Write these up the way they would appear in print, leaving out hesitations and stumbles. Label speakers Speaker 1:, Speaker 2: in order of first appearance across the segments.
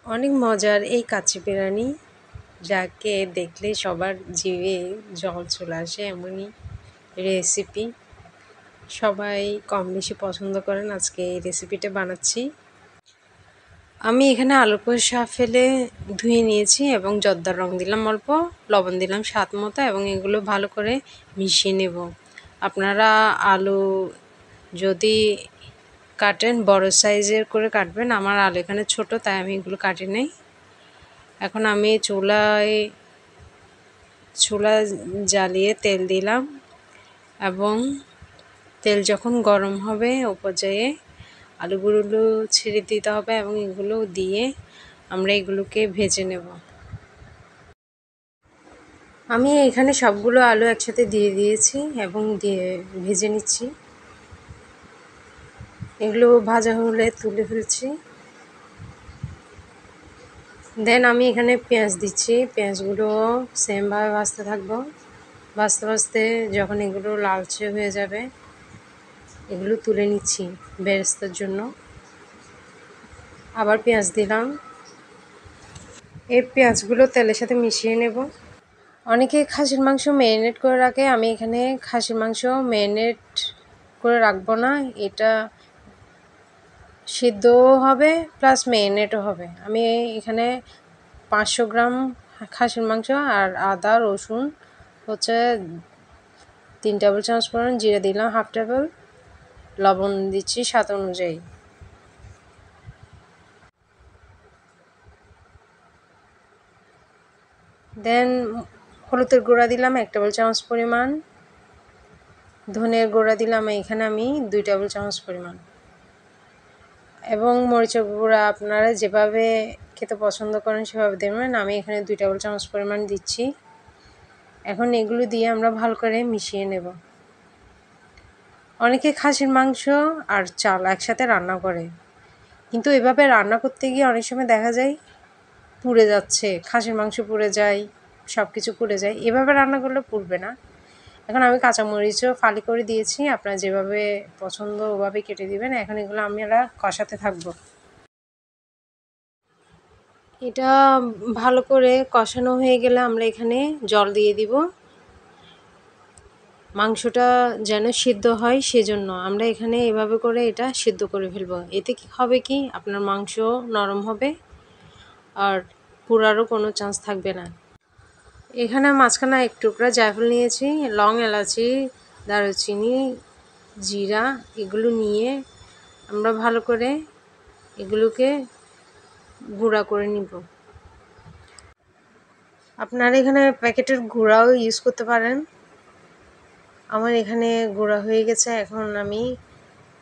Speaker 1: অনেক মজার এই কাচ্চি বিরিয়ানি, যাকে দেখলে সবার জিভে জল চলে আসে এমনই রেসিপি। সবাই কম বেশি পছন্দ করেন। আজকে এই রেসিপিটা বানাচ্ছি। আমি এখানে আলু কষা ফেলে ধুয়ে নিয়েছি এবং জর্দার রং দিলাম অল্প, লবণ দিলাম স্বাদ মতো এবং এগুলো ভালো করে মিশিয়ে নেব। আপনারা আলু যদি কাটেন বড় সাইজের করে কাটবেন। আমার আলু এখানে ছোট, তাই আমি এগুলো কাটি নাই। এখন আমি চুলা জ্বালিয়ে তেল দিলাম এবং তেল যখন গরম হবে ও পর্যায়ে আলুগুলো ছেড়ে দিতে হবে এবং এগুলো দিয়ে আমরা এগুলোকে ভেজে নেব। আমি এখানে সবগুলো আলু একসাথে দিয়ে দিয়েছি এবং দিয়ে ভেজে নিচ্ছি। এগুলো ভাজা হলে তুলে ফেলছি। দেন আমি এখানে পেঁয়াজ দিচ্ছি। পেঁয়াজগুলো সেমভাবে ভাজতে থাকবো। ভাজতে ভাজতে যখন এগুলো লালচে হয়ে যাবে এগুলো তুলে নিচ্ছি বেরেস্তার জন্য। আবার পেঁয়াজ দিলাম। এই পেঁয়াজগুলো তেলের সাথে মিশিয়ে নেব। অনেকে খাসির মাংস ম্যারিনেট করে রাখে। আমি এখানে খাসির মাংস ম্যারিনেট করে রাখবো না। এটা সিদ্ধও হবে প্লাস ম্যারিনেটও হবে। আমি এখানে 500 গ্রাম খাসির মাংস আর আদা রসুন হচ্ছে 3 টেবিল চামচ পরিমাণ, জিরে দিলাম 1/2 টেবিল, লবণ দিচ্ছি স্বাদ অনুযায়ী। দেন হলুদের গুঁড়া দিলাম 1 টেবিল চামচ পরিমাণ, ধনের গুঁড়া দিলাম এখানে আমি 2 টেবিল চামচ পরিমাণ এবং মরিচের গুঁড়া আপনারা যেভাবে খেতে পছন্দ করেন সেভাবে দেবেন। আমি এখানে 2 টেবিল চামচ পরিমাণ দিচ্ছি। এখন এগুলো দিয়ে আমরা ভালো করে মিশিয়ে নেব। অনেকে খাসির মাংস আর চাল একসাথে রান্না করে, কিন্তু এভাবে রান্না করতে গিয়ে অনেক সময় দেখা যায় পুড়ে যাচ্ছে, খাসির মাংস পুড়ে যায়, সব কিছু পুড়ে যায়। এভাবে রান্না করলে পুড়বে না। এখন আমি কাঁচামরিচও ফালি করে দিয়েছি, আপনার যেভাবে পছন্দ ওভাবে কেটে দিবেন। এখন এগুলো আমরা কষাতে থাকবো। এটা ভালো করে কষানো হয়ে গেলে আমরা এখানে জল দিয়ে দিব। মাংসটা যেন সিদ্ধ হয় সেজন্য আমরা এখানে এভাবে করে এটা সিদ্ধ করে ফেলবো। এতে কি হবে কি, আপনার মাংস নরম হবে আর পুড়ারও কোনো চান্স থাকবে না। এখানে মাঝখানে এক টুকরা জায়ফল নিয়েছি, লং, এলাচি, দারুচিনি, জিরা এগুলো নিয়ে আমরা ভালো করে এগুলোকে গুঁড়া করে নিব। আপনারা এখানে প্যাকেটের গুঁড়াও ইউজ করতে পারেন। আমার এখানে গুঁড়া হয়ে গেছে। এখন আমি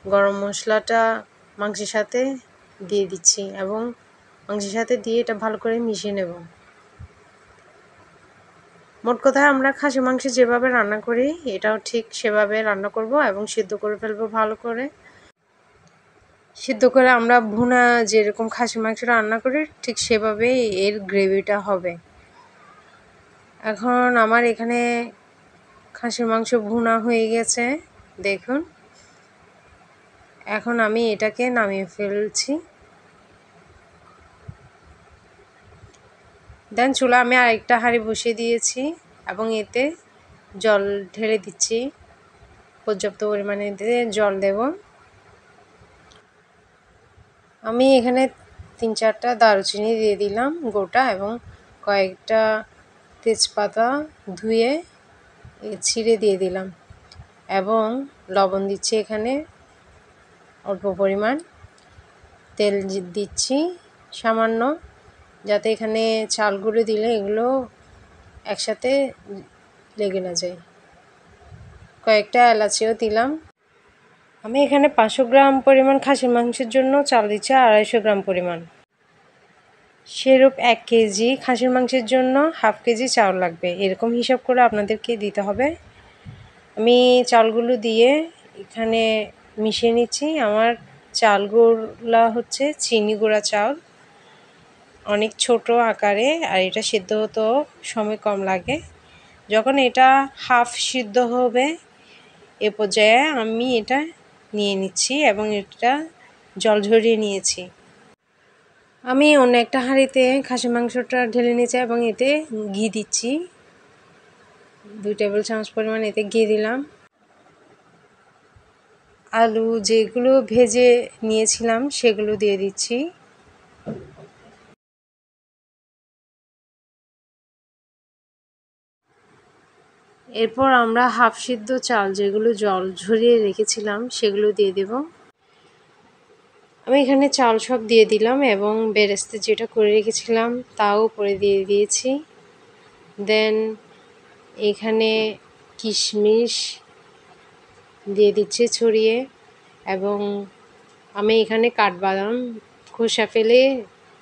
Speaker 1: গরম মশলাটা মাংসের সাথে দিয়ে দিচ্ছি এবং মাংসের সাথে দিয়ে এটা ভালো করে মিশিয়ে নেব। মোট কথা আমরা খাসি মাংস যেভাবে রান্না করি এটাও ঠিক সেভাবে রান্না করব এবং সিদ্ধ করে ফেলবো ভালো করে। সিদ্ধ করে আমরা ভুনা যেরকম খাসি মাংস রান্না করি ঠিক সেভাবে এর গ্রেভিটা হবে। এখন আমার এখানে খাসির মাংস ভুনা হয়ে গেছে দেখুন। এখন আমি এটাকে নামিয়ে ফেলছি। দেন চুলা আমি আরেকটা হাঁড়ি বসিয়ে দিয়েছি এবং এতে জল ঢেলে দিচ্ছি। পর্যাপ্ত পরিমাণে জল দেব। আমি এখানে 3-4টা দারুচিনি দিয়ে দিলাম গোটা এবং কয়েকটা তেজপাতা ধুয়ে ছিঁড়ে দিয়ে দিলাম এবং লবণ দিচ্ছি এখানে অল্প পরিমাণ, তেল দিচ্ছি সামান্য, যাতে এখানে চালগুলো দিলে এগুলো একসাথে লেগে না যায়। কয়েকটা এলাচিও দিলাম। আমি এখানে 500 গ্রাম পরিমাণ খাসির মাংসের জন্য চাল দিচ্ছি 250 গ্রাম পরিমাণ। সেরূপ 1 কেজি খাসির মাংসের জন্য 1/2 কেজি চাল লাগবে, এরকম হিসাব করে আপনাদেরকে দিতে হবে। আমি চালগুলো দিয়ে এখানে মিশিয়ে নিচ্ছি। আমার চালগুলা হচ্ছে চিনি গুঁড়া চাল, অনেক ছোট আকারে, আর এটা সিদ্ধ হতেও সময় কম লাগে। যখন এটা হাফ সিদ্ধ হবে এ পর্যায়ে আমি এটা নিয়ে নিচ্ছি এবং এটা জল ঝরিয়ে নিয়েছি। আমি অন্য একটা হাঁড়িতে খাসি মাংসটা ঢেলে নিয়েছি এবং এতে ঘি দিচ্ছি, 2 টেবিল চামচ পরিমাণ এতে ঘি দিলাম। আলু যেগুলো ভেজে নিয়েছিলাম সেগুলো দিয়ে দিচ্ছি। এরপর আমরা হাফ সিদ্ধ চাল যেগুলো জল ঝরিয়ে রেখেছিলাম সেগুলো দিয়ে দেব। আমি এখানে চাল সব দিয়ে দিলাম এবং বেরেস্তা যেটা করে রেখেছিলাম তাও উপরে দিয়ে দিয়েছি। দেন এখানে কিশমিশ দিয়ে দিচ্ছি ছড়িয়ে, এবং আমি এখানে কাঠবাদাম খোসা ফেলে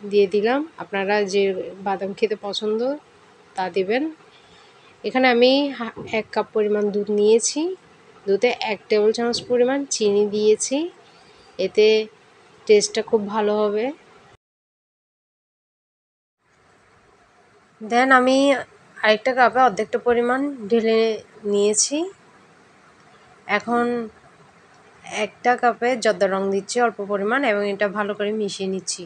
Speaker 1: দিয়ে দিলাম। আপনারা যে বাদাম খেতে পছন্দ তা দিবেন। এখানে আমি 1 কাপ পরিমাণ দুধ নিয়েছি, দুধে 1 টেবিল চামচ পরিমাণ চিনি দিয়েছি, এতে টেস্টটা খুব ভালো হবে। দেন আমি আরেকটা কাপে অর্ধেকটা পরিমাণ ঢেলে নিয়েছি। এখন একটা কাপে জর্দা রং দিচ্ছি অল্প পরিমাণ এবং এটা ভালো করে মিশিয়ে নিচ্ছি,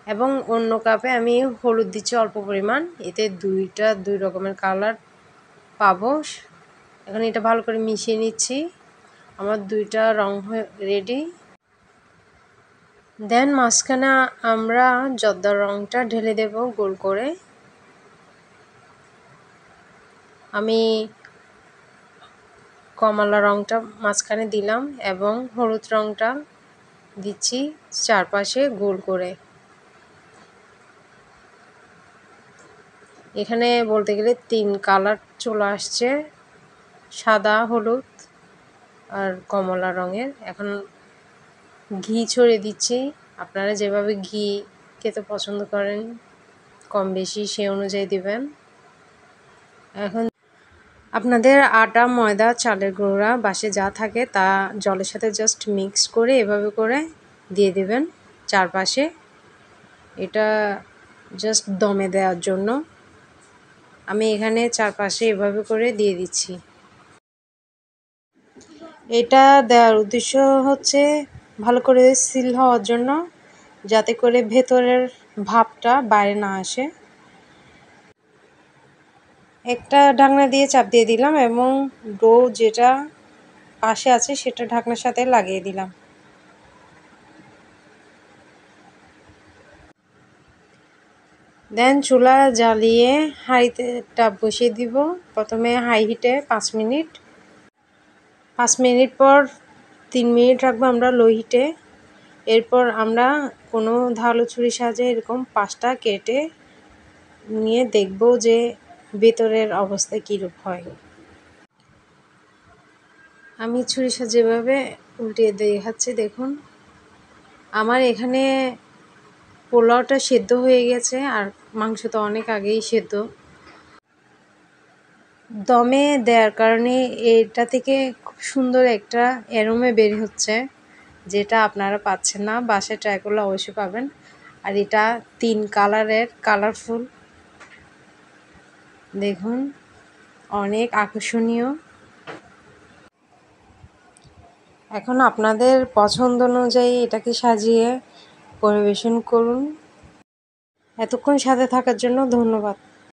Speaker 1: এবং অন্য কাপে আমি হলুদ দিচ্ছি অল্প পরিমাণ, এতে দুই রকমের কালার পাবো। এখন এটা ভালো করে মিশিয়ে নিচ্ছি, আমার 2টা রং হয়ে রেডি। দেন মাঝখানে আমরা জর্দা রংটা ঢেলে দেব গোল করে। আমি কমলা রংটা মাঝখানে দিলাম এবং হলুদ রংটা দিচ্ছি চারপাশে গোল করে। এখানে বলতে গেলে 3 কালার চলে আসছে, সাদা, হলুদ আর কমলা রঙের। এখন ঘি ছড়িয়ে দিচ্ছি, আপনারা যেভাবে ঘি খেতে পছন্দ করেন কম বেশি সে অনুযায়ী দিবেন। এখন আপনাদের আটা, ময়দা, চালের গুঁড়া বাসে যা থাকে তা জলের সাথে জাস্ট মিক্স করে এভাবে করে দিয়ে দেবেন চারপাশে। এটা জাস্ট দমে দেওয়ার জন্য আমি এখানে চারপাশে এভাবে করে দিয়ে দিচ্ছি। এটা দেওয়ার উদ্দেশ্য হচ্ছে ভালো করে সিল হওয়ার জন্য, যাতে করে ভেতরের ভাপটা বাইরে না আসে। একটা ঢাকনা দিয়ে চাপ দিয়ে দিলাম এবং ডো যেটা পাশে আছে সেটা ঢাকনার সাথে লাগিয়ে দিলাম। দেন চুলা জ্বালিয়ে হাঁড়িতে ডাব বসিয়ে দিব। প্রথমে হাই হিটে 5 মিনিট, 5 মিনিট পর 3 মিনিট রাখবো আমরা লো হিটে। এরপর আমরা কোনো ধারালো ছুরির সাহায্যে এরকম 5টা কেটে নিয়ে দেখব যে ভেতরের অবস্থা কীরূপ হয়। আমি ছুরির সাহায্যে এভাবে উল্টিয়ে দেখাচ্ছি, দেখুন আমার এখানে পোলাওটা সেদ্ধ হয়ে গেছে আর মাংস তো অনেক আগেই সেদ্ধ। দমে দেওয়ার কারণে এটা থেকে খুব সুন্দর একটা অ্যারোমা বের হচ্ছে, যেটা আপনারা পাচ্ছেন না। বাসায় ট্রাই করলে অবশ্যই পাবেন। আর এটা 3 কালারের, কালারফুল, দেখুন অনেক আকর্ষণীয়। এখন আপনাদের পছন্দ অনুযায়ী এটাকে সাজিয়ে পরিবেশন করুন। এতক্ষণ সাথে থাকার জন্য ধন্যবাদ।